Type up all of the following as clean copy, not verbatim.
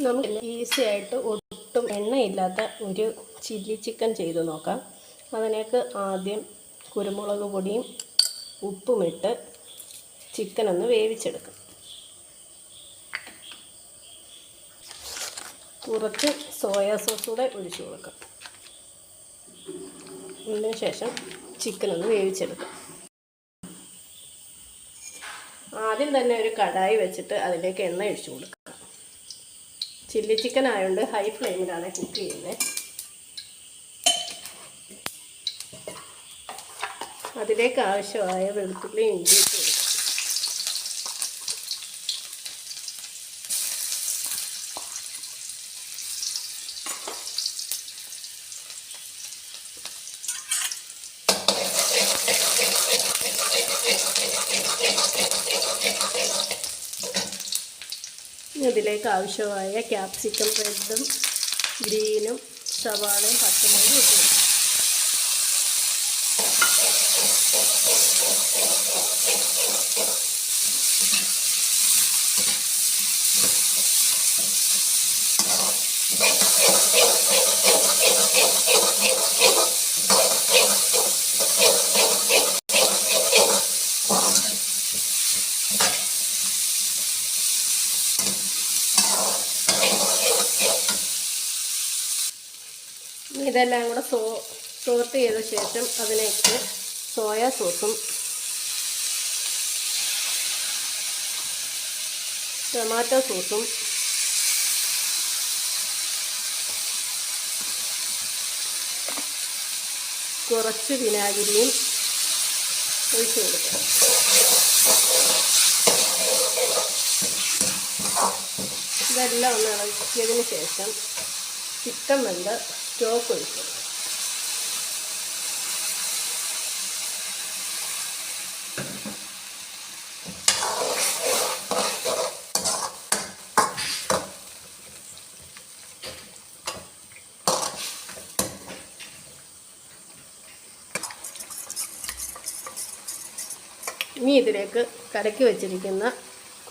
നമുക്ക് ഈസി ആയിട്ട് ഒട്ടും എണ്ണയില്ലാത്ത ഒരു ചില്ലി ചിക്കൻ ചെയ്ത് നോക്കാം. അതിനേക്ക് ആദ്യം കുരുമുളക് പൊടിയും ഉപ്പുമിട്ട് ചിക്കൻ ഒന്ന് വേവിച്ചെടുക്കാം. കുറച്ച് സോയാ സോസ് കൂടെ ഒഴിച്ചു കൊടുക്കാം. അതിന് ശേഷം ചിക്കൻ ഒന്ന് വേവിച്ചെടുക്കാം. ആദ്യം തന്നെ ഒരു കടായി വെച്ചിട്ട് അതിലേക്ക് എണ്ണ ഒഴിച്ചു കൊടുക്കാം. ചില്ലി ചിക്കൻ ആയതുകൊണ്ട് ഹൈ ഫ്ലെയിമിലാണ് കുക്ക് ചെയ്യുന്നത്. അതിലേക്ക് ആവശ്യമായ വെളുത്തുള്ളി ഇഞ്ചി ഇട്ട് കൊടുക്കാം. ഇതിലേക്ക് ആവശ്യമായ ക്യാപ്സിക്കം റെഡും ഗ്രീനും സവാളയും പച്ചമുളകും ഇട്ട് കൊടുക്കും. ഇതെല്ലാം കൂടെ സോർട്ട് ചെയ്ത ശേഷം അതിലേക്ക് സോയാ സോസും ടൊമാറ്റോ സോസും കുറച്ച് വിനാഗിരിയും ഒഴിച്ചു കൊടുക്കുക. ഇതെല്ലാം ഒന്ന് ഇളക്കിയതിന് ശേഷം ചിക്കൻ വെന്ത സ്റ്റോക്ക് ഒഴിച്ചു കൊടുക്കുക. ഇനി ഇതിലേക്ക് കലക്കി വെച്ചിരിക്കുന്ന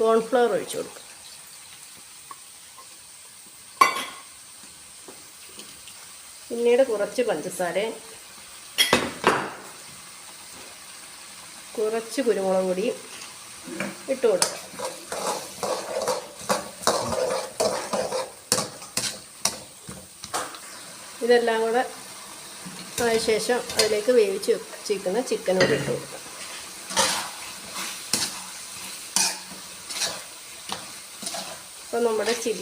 കോൺഫ്ലവർ ഒഴിച്ചു കൊടുക്കുക. പിന്നീട് കുറച്ച് പഞ്ചസാരയും കുറച്ച് കുരുമുളക് പൊടിയും ഇട്ട് കൊടുക്കുക. ഇതെല്ലാം കൂടെ ആയ ശേഷം അതിലേക്ക് വേവിച്ച് വെച്ചിരിക്കുന്ന ചിക്കനോട് ഇട്ട് കൊടുക്കുക. അപ്പോൾ നമ്മുടെ ചില്ലി